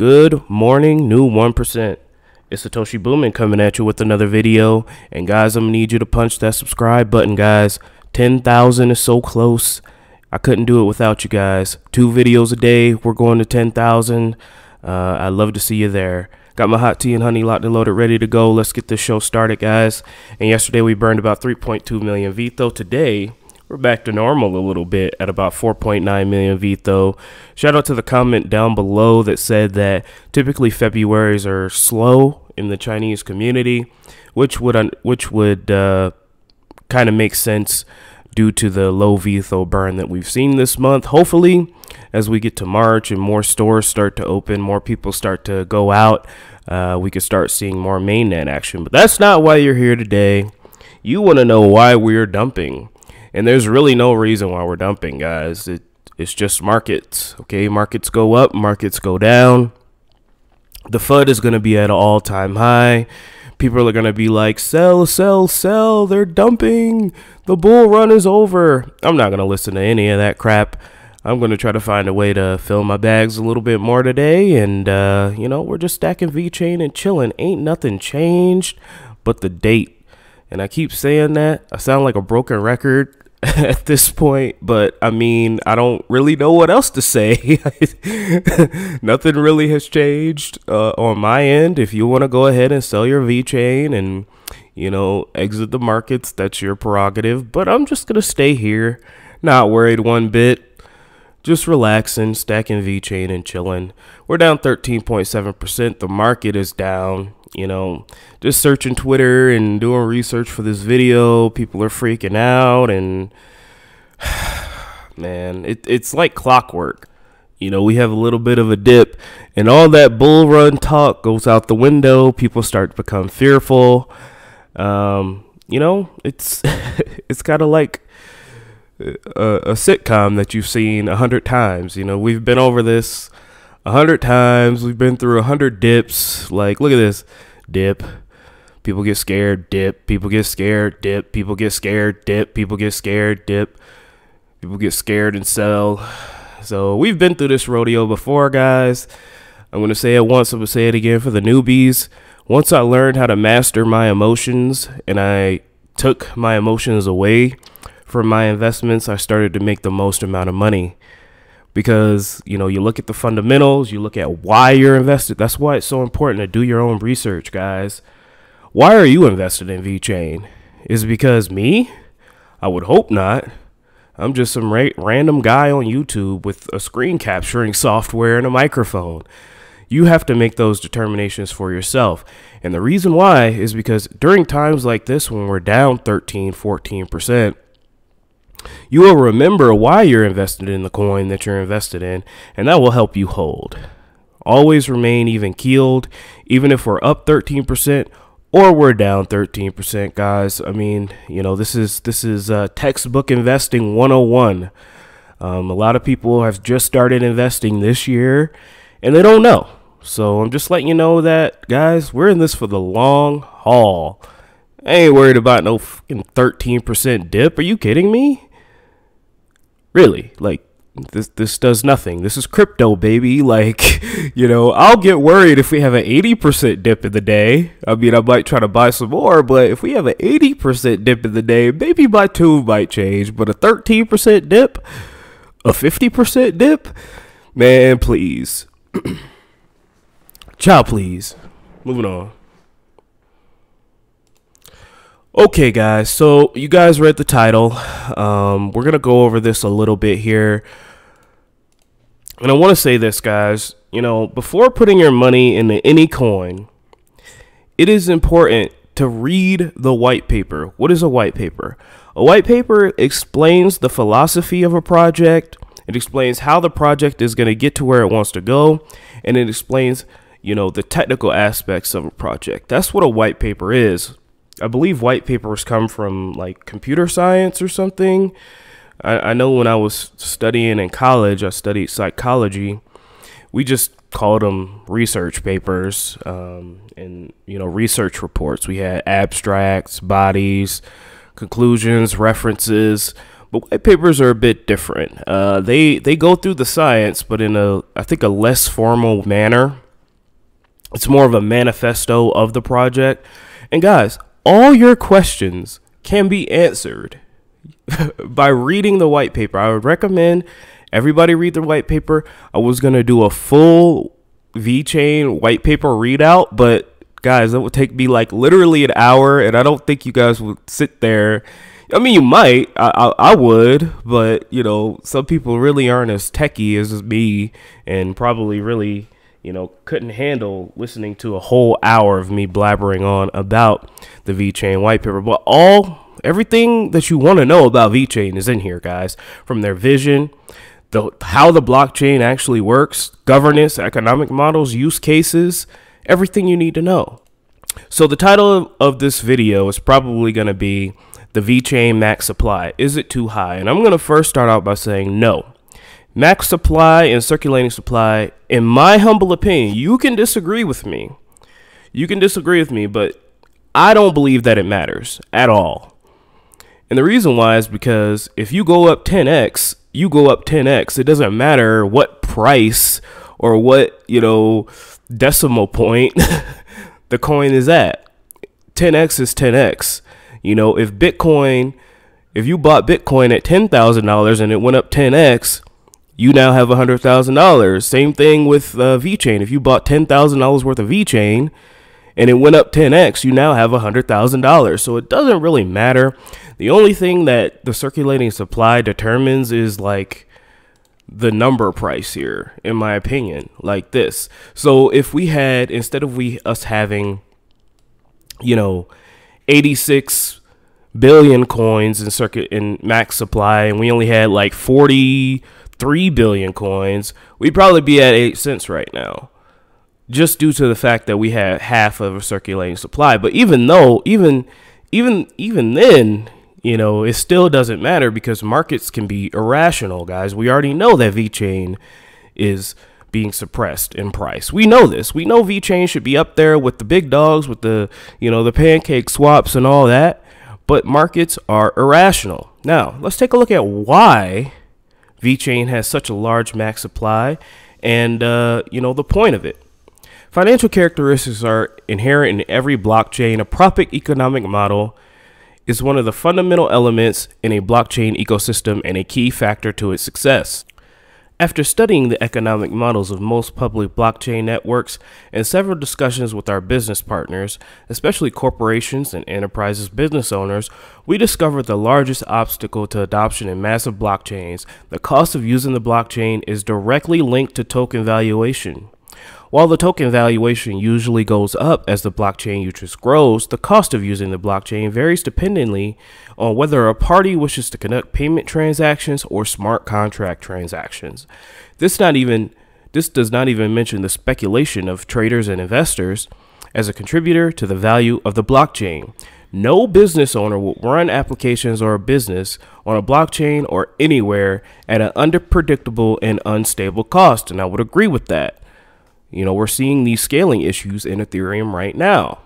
Good morning, new 1%. It's Satoshi Boomin coming at you with another video. And guys, I'm gonna need you to punch that subscribe button, guys. 10,000 is so close. I couldn't do it without you guys. 2 videos a day. We're going to 10,000. I'd love to see you there. Got my hot tea and honey locked and loaded, ready to go. Let's get this show started, guys. And yesterday we burned about 3.2 million VITRO. Today we're back to normal a little bit at about 4.9 million VITRO. Shout out to the comment down below that said that typically Februarys are slow in the Chinese community, which would kind of make sense due to the low VITRO burn that we've seen this month. Hopefully, as we get to March and more stores start to open, more people start to go out, we could start seeing more mainnet action. But that's not why you're here today. You want to know why we're dumping. And there's really no reason why we're dumping, guys. It's just markets, okay? Markets go up, markets go down. The FUD is going to be at an all-time high. People are going to be like, sell, sell, sell. They're dumping. The bull run is over. I'm not going to listen to any of that crap. I'm going to try to find a way to fill my bags a little bit more today. And, you know, we're just stacking VeChain and chilling. Ain't nothing changed but the date. And I keep saying that. I sound like a broken record at this point, but I mean, I don't really know what else to say. Nothing really has changed on my end. If you want to go ahead and sell your VeChain and, you know, exit the markets, that's your prerogative. But I'm just going to stay here, not worried one bit, just relaxing, stacking VeChain and chilling. We're down 13.7%. The market is down. You know, just searching Twitter and doing research for this video, people are freaking out, and man, it's like clockwork. You know, we have a little bit of a dip and all that bull run talk goes out the window. People start to become fearful. You know, it's it's kind of like a sitcom that you've seen 100 times. You know, we've been over this 100 times. We've been through 100 dips. Like, look at this. Dip. People get scared. Dip. People get scared. Dip. People get scared. Dip. People get scared. Dip. People get scared and sell. So we've been through this rodeo before, guys. I'm going to say it once. I'm going to say it again for the newbies. Once I learned how to master my emotions and I took my emotions away from my investments, I started to make the most amount of money. Because, you know, you look at the fundamentals, you look at why you're invested. That's why it's so important to do your own research, guys. Why are you invested in VeChain? Is it because me? I would hope not. I'm just some random guy on YouTube with a screen capturing software and a microphone. You have to make those determinations for yourself. And the reason why is because during times like this, when we're down 13, 14%, you will remember why you're invested in the coin that you're invested in, and that will help you hold. Always remain even keeled, even if we're up 13% or we're down 13%, guys. I mean, you know, this is textbook investing 101. A lot of people have just started investing this year, and they don't know. So I'm just letting you know that, guys, we're in this for the long haul. I ain't worried about no fucking 13% dip. Are you kidding me? Really, like, this does nothing. This is crypto, baby. Like, you know, I'll get worried if we have an 80% dip in the day. I mean, I might try to buy some more, but if we have an 80% dip in the day, maybe my tune might change. But a 13% dip, a 50% dip, man, please. Ciao, please. Moving on. Okay, guys, so you guys read the title. We're going to go over this a little bit here. And I want to say this, guys. You know, before putting your money into any coin, it is important to read the white paper. What is a white paper? A white paper explains the philosophy of a project. It explains how the project is going to get to where it wants to go. And it explains, you know, the technical aspects of a project. That's what a white paper is. I believe white papers come from like computer science or something. I know when I was studying in college, I studied psychology. We just called them research papers and, you know, research reports. We had abstracts, bodies, conclusions, references. But white papers are a bit different. They go through the science, but in I think a less formal manner. It's more of a manifesto of the project. And guys, all your questions can be answered by reading the white paper. I would recommend everybody read the white paper. I was going to do a full VeChain white paper readout, but guys, that would take me like literally an hour, and I don't think you guys would sit there. I mean, you might, I would, but you know, some people really aren't as techie as me, and probably really, you know, couldn't handle listening to a whole hour of me blabbering on about the VeChain white paper. But everything that you want to know about VeChain is in here, guys, from their vision, how the blockchain actually works, governance, economic models, use cases, everything you need to know. So the title of this video is probably going to be the VeChain max supply. Is it too high? And I'm going to first start out by saying no. Max supply and circulating supply, in my humble opinion, you can disagree with me. You can disagree with me, but I don't believe that it matters at all. And the reason why is because if you go up 10x, you go up 10x. It doesn't matter what price or what, you know, decimal point the coin is at. 10x is 10x. You know, if you bought Bitcoin at $10,000 and it went up 10x, you now have $100,000. Same thing with VeChain. If you bought $10,000 worth of VeChain and it went up 10x, you now have $100,000. So it doesn't really matter. The only thing that the circulating supply determines is like the number price here, in my opinion, like this. So if we had, instead of us having, you know, 86 billion coins in max supply, and we only had like 43 billion coins, we'd probably be at 8 cents right now, just due to the fact that we had half of a circulating supply. But even then, you know, it still doesn't matter because markets can be irrational, guys. We already know that VeChain is being suppressed in price. We know this. We know VeChain should be up there with the big dogs, with the, you know, the pancake swaps and all that, but markets are irrational. Now, let's take a look at why VeChain has such a large max supply and, you know, the point of it. Financial characteristics are inherent in every blockchain. A proper economic model is one of the fundamental elements in a blockchain ecosystem and a key factor to its success. After studying the economic models of most public blockchain networks and several discussions with our business partners, especially corporations and enterprises business owners, we discovered the largest obstacle to adoption in massive blockchains. The cost of using the blockchain is directly linked to token valuation. While the token valuation usually goes up as the blockchain usage grows, the cost of using the blockchain varies dependently on whether a party wishes to conduct payment transactions or smart contract transactions. This does not even mention the speculation of traders and investors as a contributor to the value of the blockchain. No business owner will run applications or a business on a blockchain or anywhere at an unpredictable and unstable cost, and I would agree with that. You know, we're seeing these scaling issues in Ethereum right now.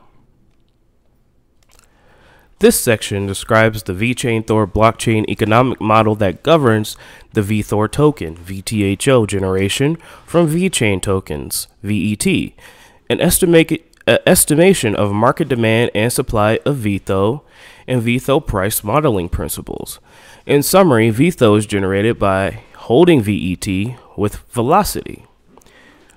This section describes the VeChain Thor blockchain economic model that governs the VThor token, VTHO generation from VeChain tokens, VET, an estimation of market demand and supply of VeThor and VeThor price modeling principles. In summary, VeThor is generated by holding VET with velocity,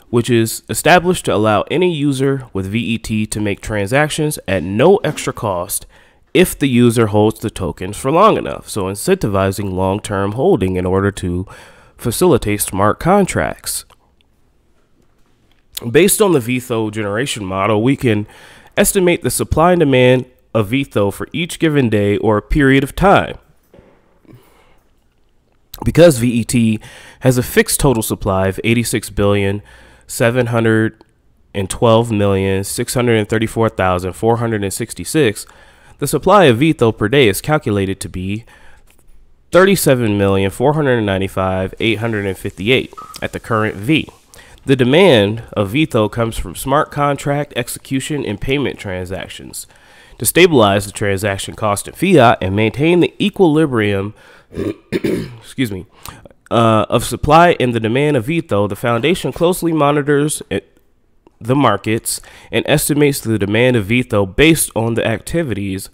which is established to allow any user with VET to make transactions at no extra cost if the user holds the tokens for long enough, so incentivizing long-term holding in order to facilitate smart contracts. Based on the VeThor generation model, we can estimate the supply and demand of VeThor for each given day or a period of time. Because VET has a fixed total supply of 86,712,634,466, the supply of VeThor per day is calculated to be 37,495,858 at the current V. The demand of VeThor comes from smart contract execution and payment transactions. To stabilize the transaction cost in fiat and maintain the equilibrium of supply and the demand of VeThor, the foundation closely monitors the markets and estimates the demand of VeThro based on the activities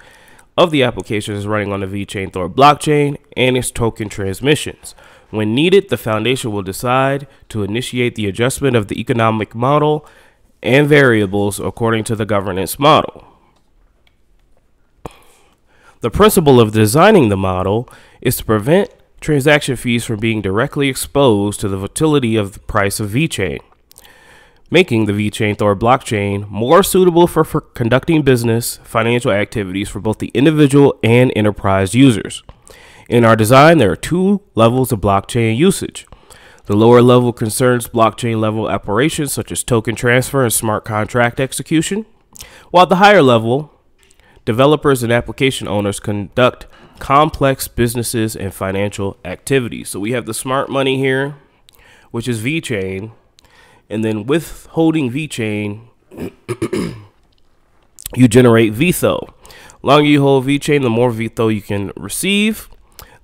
of the applications running on the VeChain Thor blockchain and its token transmissions. When needed, the foundation will decide to initiate the adjustment of the economic model and variables according to the governance model. The principle of designing the model is to prevent transaction fees from being directly exposed to the volatility of the price of VeChain, making the VeChain Thor blockchain more suitable for conducting business financial activities for both the individual and enterprise users. In our design, there are two levels of blockchain usage. The lower level concerns blockchain level operations such as token transfer and smart contract execution, while the higher level, developers and application owners conduct complex businesses and financial activities. So we have the smart money here, which is VeChain, and then with holding VeChain, you generate VeThro. The longer you hold VeChain, the more VeThro you can receive,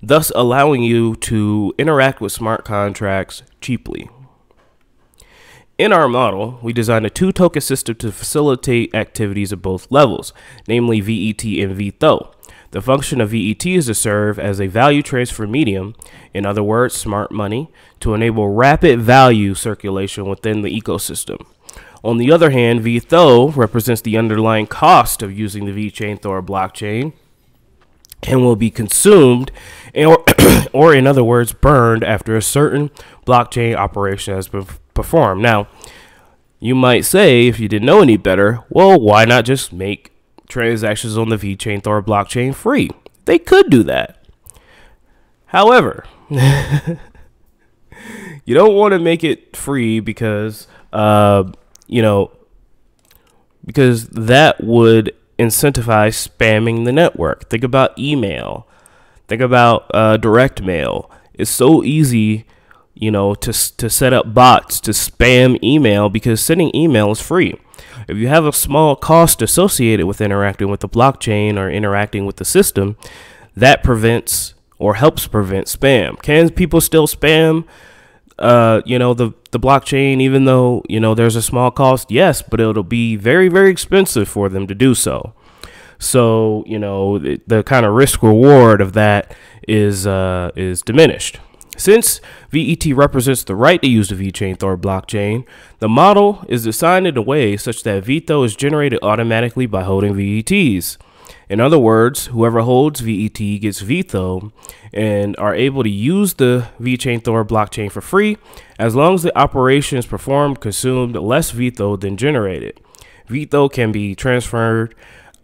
thus allowing you to interact with smart contracts cheaply. In our model, we designed a two-token system to facilitate activities at both levels, namely VET and VeThro. The function of VET is to serve as a value transfer medium, in other words, smart money, to enable rapid value circulation within the ecosystem. On the other hand, VeThro represents the underlying cost of using the VeChain Thor blockchain and will be consumed or in other words, burned after a certain blockchain operation has been performed. Now, you might say, if you didn't know any better, well, why not just make transactions on the VeChain Thor blockchain free? They could do that. However, you don't want to make it free because, because that would incentivize spamming the network. Think about email. Think about direct mail. It's so easy, to set up bots to spam email because sending email is free. If you have a small cost associated with interacting with the blockchain or interacting with the system, that prevents or helps prevent spam. Can people still spam, the blockchain, even though, there's a small cost? Yes, but it'll be very, very expensive for them to do so. So, the kind of risk reward of that is diminished. Since VET represents the right to use the VeChain Thor blockchain, the model is designed in a way such that VeThro is generated automatically by holding VETs. In other words, whoever holds VET gets VeThro and are able to use the VeChain Thor blockchain for free as long as the operations performed consumed less VeThro than generated. VeThro can be transferred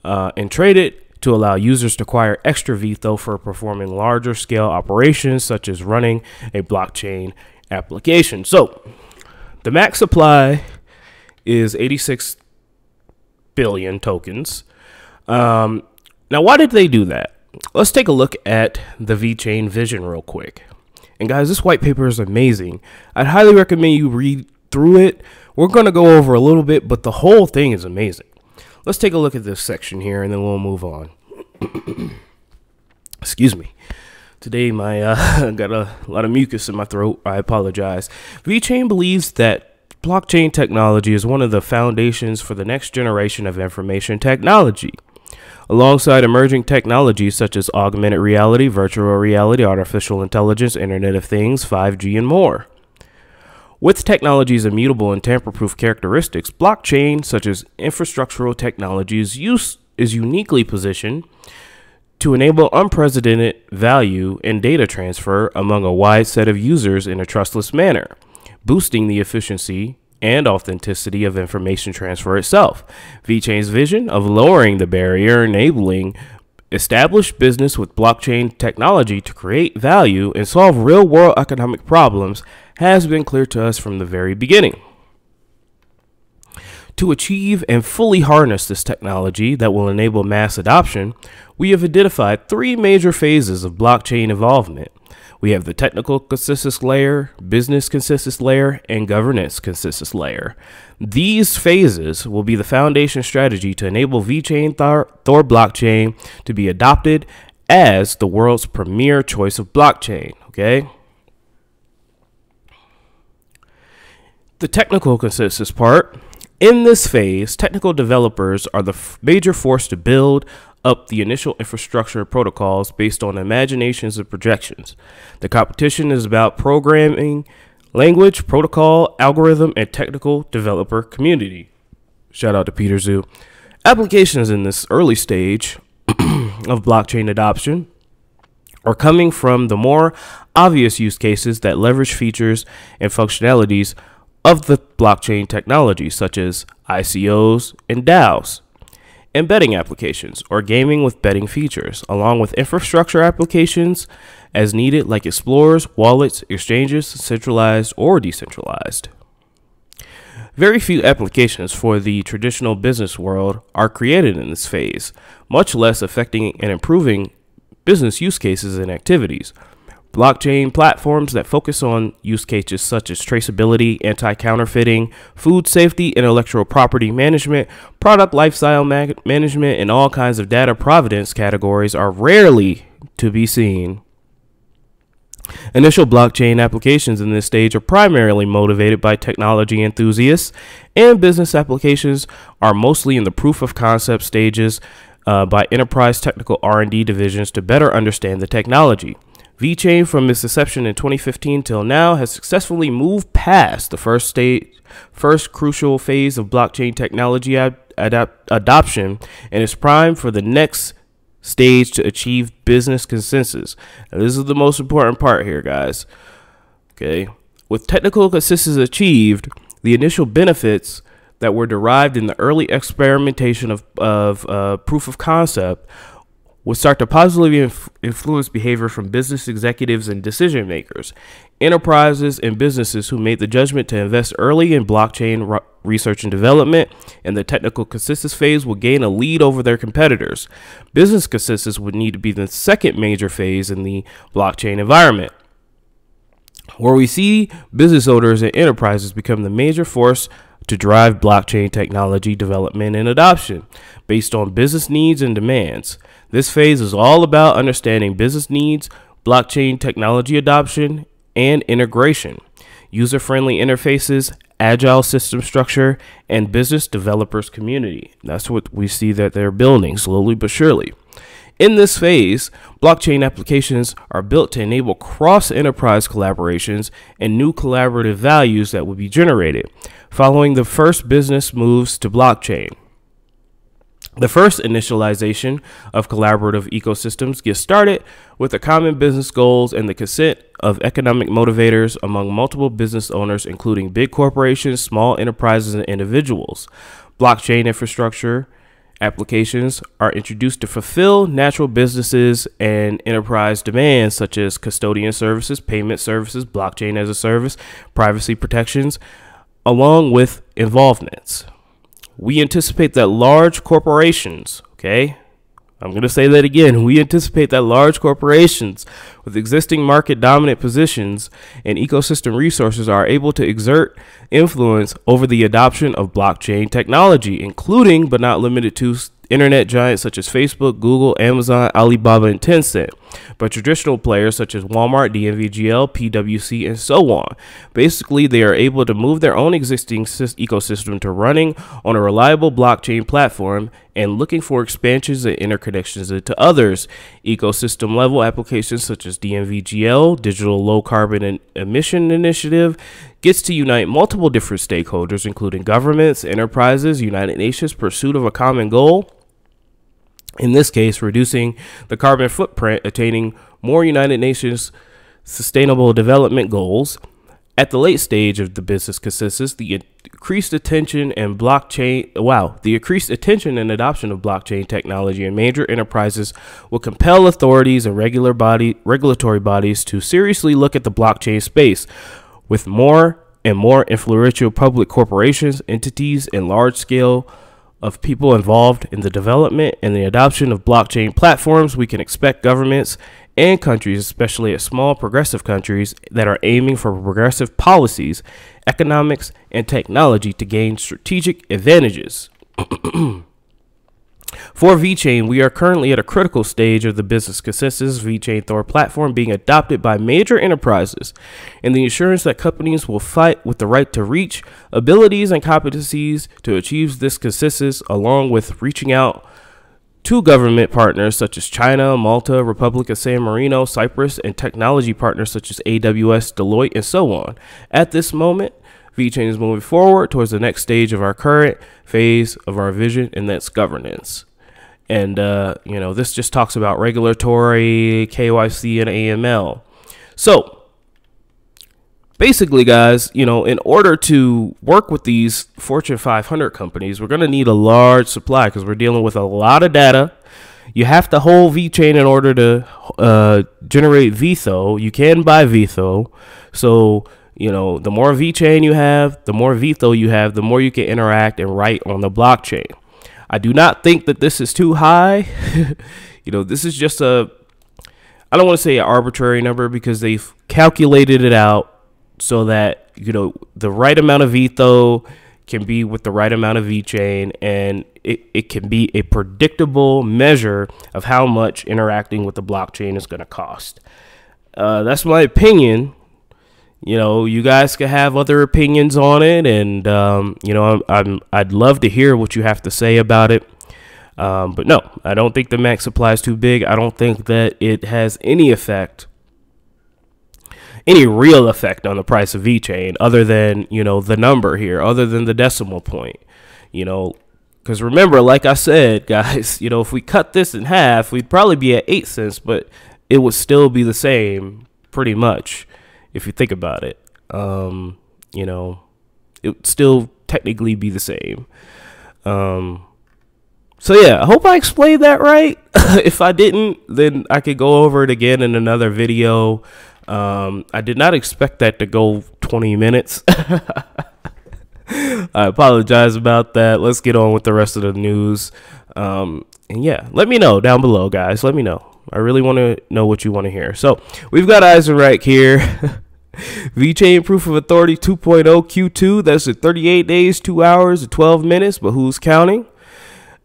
and traded to allow users to acquire extra VeThro for performing larger scale operations such as running a blockchain application. So the max supply is 86 billion tokens. Now, why did they do that? Let's take a look at the VeChain vision real quick. And guys, this white paper is amazing. I'd highly recommend you read through it. We're going to go over a little bit, but the whole thing is amazing. Let's take a look at this section here, and then we'll move on. Excuse me. Today, I got a lot of mucus in my throat. I apologize. VeChain believes that blockchain technology is one of the foundations for the next generation of information technology. Alongside emerging technologies such as augmented reality, virtual reality, artificial intelligence, Internet of Things, 5G, and more. With technology's immutable and tamper-proof characteristics, blockchain, such as infrastructural technologies, is uniquely positioned to enable unprecedented value and data transfer among a wide set of users in a trustless manner, boosting the efficiency and authenticity of information transfer itself. VeChain's vision of lowering the barrier, enabling established business with blockchain technology to create value and solve real-world economic problems has been clear to us from the very beginning. To achieve and fully harness this technology that will enable mass adoption, we have identified three major phases of blockchain involvement. We have the technical consensus layer, business consensus layer, and governance consensus layer. These phases will be the foundation strategy to enable VeChain Thor blockchain to be adopted as the world's premier choice of blockchain. Okay. The technical consensus part In this phase, technical developers are the major force to build up the initial infrastructure protocols based on imaginations and projections. The competition is about programming, language, protocol, algorithm, and technical developer community. Shout out to Peter Zhu. Applications in this early stage of blockchain adoption are coming from the more obvious use cases that leverage features and functionalities of the blockchain technology, such as ICOs and DAOs, and betting applications, or gaming with betting features, along with infrastructure applications as needed, like explorers, wallets, exchanges, centralized or decentralized. Very few applications for the traditional business world are created in this phase, much less affecting and improving business use cases and activities. Blockchain platforms that focus on use cases such as traceability, anti-counterfeiting, food safety, intellectual property management, product lifecycle management, and all kinds of data provenance categories are rarely to be seen. Initial blockchain applications in this stage are primarily motivated by technology enthusiasts, and business applications are mostly in the proof of concept stages by enterprise technical R&D divisions to better understand the technology. VeChain, from its inception in 2015 till now, has successfully moved past the first crucial phase of blockchain technology adoption, and is primed for the next stage to achieve business consensus. Now, this is the most important part here, guys. Okay, with technical consensus achieved, the initial benefits that were derived in the early experimentation of proof of concept would start to positively influence behavior from business executives and decision makers. Enterprises and businesses who made the judgment to invest early in blockchain research and development and the technical consensus phase will gain a lead over their competitors. Business consensus would need to be the second major phase in the blockchain environment, where we see business owners and enterprises become the major force to drive blockchain technology development and adoption based on business needs and demands. This phase is all about understanding business needs, blockchain technology adoption, and integration, user-friendly interfaces, agile system structure, and business developers community. That's what we see that they're building slowly but surely. In this phase, blockchain applications are built to enable cross-enterprise collaborations and new collaborative values that will be generated following the first business moves to blockchain. The first initialization of collaborative ecosystems gets started with the common business goals and the consent of economic motivators among multiple business owners, including big corporations, small enterprises, and individuals. Blockchain infrastructure applications are introduced to fulfill natural businesses and enterprise demands such as custodian services, payment services, blockchain as a service, privacy protections, along with involvements. We anticipate that large corporations, okay, I'm going to say that again. We anticipate that large corporations with existing market dominant positions and ecosystem resources are able to exert influence over the adoption of blockchain technology, including but not limited to internet giants such as Facebook, Google, Amazon, Alibaba, and Tencent, but traditional players such as Walmart, DNVGL, PwC, and so on. Basically, they are able to move their own existing ecosystem to running on a reliable blockchain platform and looking for expansions and interconnections into others. Ecosystem level applications such as DNVGL, Digital Low Carbon Emission Initiative, gets to unite multiple different stakeholders, including governments, enterprises, United Nations, pursuit of a common goal. In this case, reducing the carbon footprint, attaining more United Nations Sustainable Development Goals. At the late stage of the business consensus, the increased attention and adoption of blockchain technology in major enterprises will compel authorities and regulatory bodies to seriously look at the blockchain space, with more and more influential public corporations, entities, and large scale of people involved in the development and the adoption of blockchain platforms. We can expect governments and countries, especially at small progressive countries that are aiming for progressive policies, economics, and technology to gain strategic advantages. For VeChain, we are currently at a critical stage of the business consensus VeChain Thor platform being adopted by major enterprises, and the assurance that companies will fight with the right to reach abilities and competencies to achieve this consensus, along with reaching out to government partners such as China, Malta, Republic of San Marino, Cyprus, and technology partners such as AWS, Deloitte, and so on. At this moment, VeChain is moving forward towards the next stage of our current phase of our vision, and that's governance. And, you know, this just talks about regulatory, KYC, and AML. So basically, guys, you know, in order to work with these Fortune 500 companies, we're going to need a large supply because we're dealing with a lot of data. You have to hold VeChain in order to generate VeThro. You can buy VeThro. So, you know, the more VeChain you have, the more VeThro you have, the more you can interact and write on the blockchain. I do not think that this is too high. You know, this is just I don't want to say an arbitrary number because they've calculated it out so that, you know, the right amount of VeThro can be with the right amount of VeChain, and it can be a predictable measure of how much interacting with the blockchain is going to cost. That's my opinion. You know, you guys can have other opinions on it, and you know, I'd love to hear what you have to say about it. But no, I don't think the max supply is too big. I don't think that it has any effect, any real effect on the price of VeChain, other than, you know, the number here, other than the decimal point. You know, because remember, like I said, guys, you know, if we cut this in half, we'd probably be at 8 cents, but it would still be the same, pretty much. If you think about it, you know, it would still technically be the same. So yeah, I hope I explained that right. If I didn't, then I could go over it again in another video. I did not expect that to go 20 minutes. I apologize about that. Let's get on with the rest of the news. And yeah, let me know down below, guys. Let me know. I really want to know what you want to hear. So we've got Eisenreich here. VeChain Proof of Authority 2.0 Q2. That's at 38 days, 2 hours, and 12 minutes. But who's counting?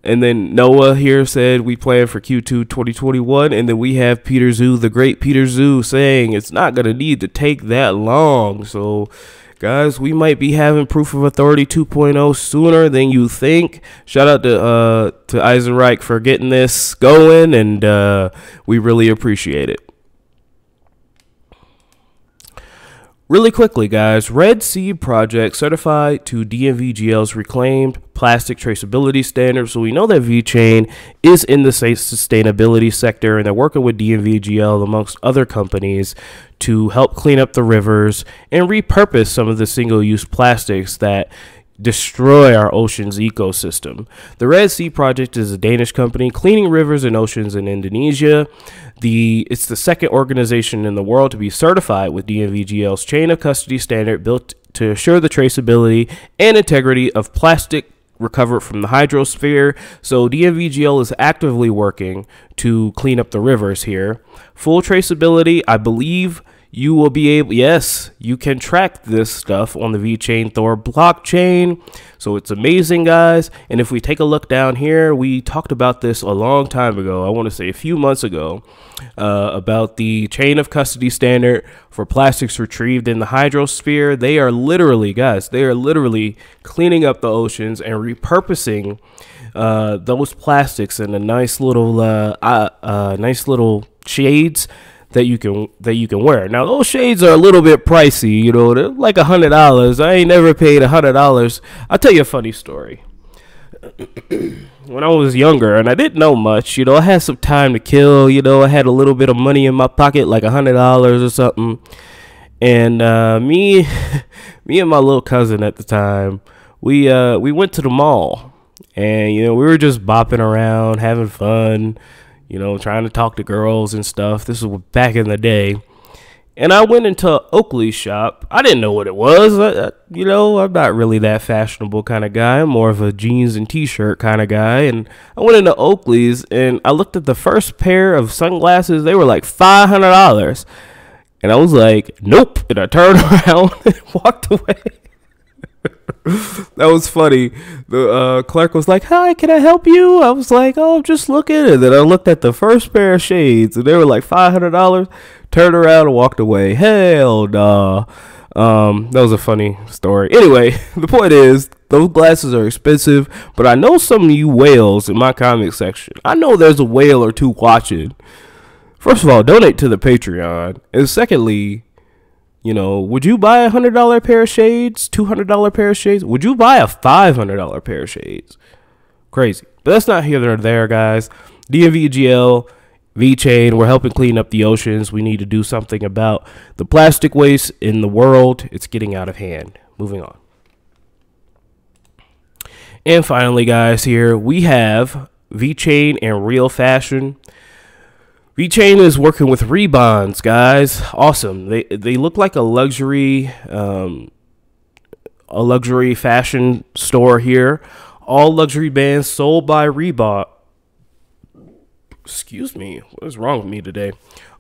And then Noah here said we plan for Q2 2021. And then we have Peter Zhu, the great Peter Zhu, saying it's not going to need to take that long. So, guys, we might be having Proof of Authority 2.0 sooner than you think. Shout out to Eisenreich for getting this going, and we really appreciate it. Really quickly, guys, Red Sea Project certified to DNVGL's reclaimed plastic traceability standard. So we know that VeChain is in the sustainability sector, and they're working with DNVGL amongst other companies to help clean up the rivers and repurpose some of the single-use plastics that destroy our ocean's ecosystem. The Red Sea Project is a Danish company cleaning rivers and oceans in Indonesia. It's the second organization in the world to be certified with DNVGL's chain of custody standard, built to assure the traceability and integrity of plastic recovered from the hydrosphere. So DNVGL is actively working to clean up the rivers here. Full traceability, I believe. You will be able, yes, you can track this stuff on the VeChain Thor blockchain. So it's amazing, guys. And if we take a look down here, we talked about this a long time ago. I want to say a few months ago, about the chain of custody standard for plastics retrieved in the hydrosphere. They are literally, guys, they are literally cleaning up the oceans and repurposing those plastics in a nice little shades that you can wear. Now those shades are a little bit pricey, you know, they're like $100. I ain't never paid $100. I'll tell you a funny story. When I was younger and I didn't know much, you know, I had some time to kill, you know, I had a little bit of money in my pocket, like $100 or something. And me and my little cousin at the time, we went to the mall, and you know, we were just bopping around, having fun, you know, trying to talk to girls and stuff. This was back in the day. And I went into Oakley's shop. I didn't know what it was. You know, I'm not really that fashionable kind of guy. I'm more of a jeans and t-shirt kind of guy. And I went into Oakley's and I looked at the first pair of sunglasses. They were like $500. And I was like, nope. And I turned around and walked away. That was funny. The clerk was like, "Hi, can I help you?" I was like, "Oh, I'm just looking." And then I looked at the first pair of shades, and they were like $500. Turned around and walked away. Hell nah. That was a funny story. Anyway, the point is, those glasses are expensive, but I know some of you whales in my comment section. I know there's a whale or two watching. First of all, donate to the Patreon. And secondly, you know, would you buy $100 pair of shades? $200 pair of shades? Would you buy a $500 pair of shades? Crazy. But that's not here nor there, guys. DMVGL, VeChain, we're helping clean up the oceans. We need to do something about the plastic waste in the world. It's getting out of hand. Moving on. And finally, guys, here we have VeChain and Real Fashion. VeChain is working with rebonds, guys. Awesome. They look like a luxury fashion store here. All luxury bands sold by Reebok. Excuse me. What is wrong with me today?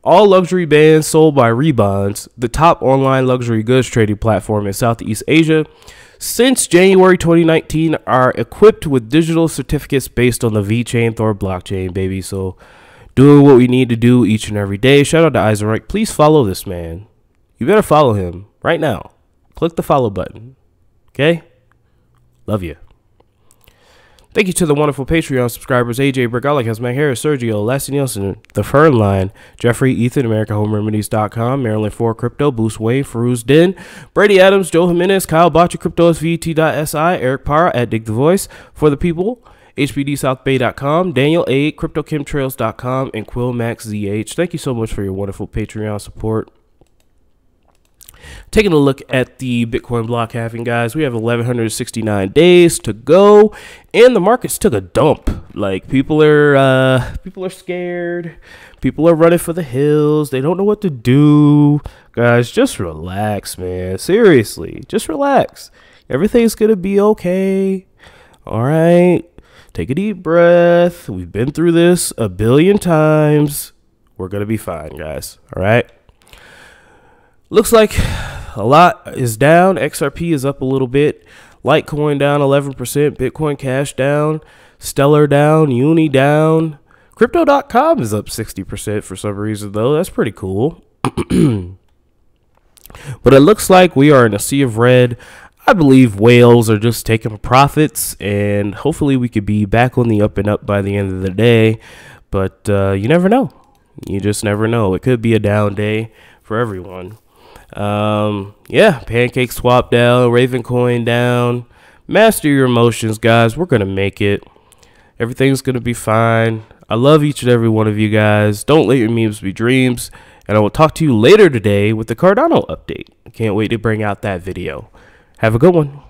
All luxury bands sold by Rebonds, the top online luxury goods trading platform in Southeast Asia, since January 2019, are equipped with digital certificates based on the VeChain Thor blockchain, baby. So doing what we need to do each and every day. Shout out to Eisenreich. Please follow this man. You better follow him right now. Click the follow button. Okay? Love you. Thank you to the wonderful Patreon subscribers: AJ, Bergalic, Hasmac Harris, Sergio, Lassie Nielsen, The Fern Line, Jeffrey, Ethan, AmericaHomeRemedies.com, Maryland 4 Crypto, Boost Wayne, Feruz Den, Brady Adams, Joe Jimenez, Kyle Botcher, Crypto SVT.si, Eric Parra at Dig the Voice, For the People, HBDSouthBay.com, Daniel A, CryptoChemtrails.com, and QuillMaxZH. Thank you so much for your wonderful Patreon support. Taking a look at the Bitcoin block halving, guys, we have 1,169 days to go, and the markets took a dump. Like, people are scared. People are running for the hills. They don't know what to do. Guys, just relax, man. Seriously, just relax. Everything's gonna be okay. All right, take a deep breath. We've been through this a billion times. We're gonna be fine, guys. All right. Looks like a lot is down. XRP is up a little bit. Litecoin down 11%. Bitcoin Cash down. Stellar down. Uni down. Crypto.com is up 60% for some reason, though. That's pretty cool. But it looks like we are in a sea of red. I believe whales are just taking profits, and hopefully we could be back on the up and up by the end of the day. But you never know. You just never know. It could be a down day for everyone. Yeah, Pancake Swap down, Ravencoin down. Master your emotions, guys. We're gonna make it. Everything's gonna be fine. I love each and every one of you guys. Don't let your memes be dreams, and I will talk to you later today with the Cardano update. I can't wait to bring out that video. Have a good one.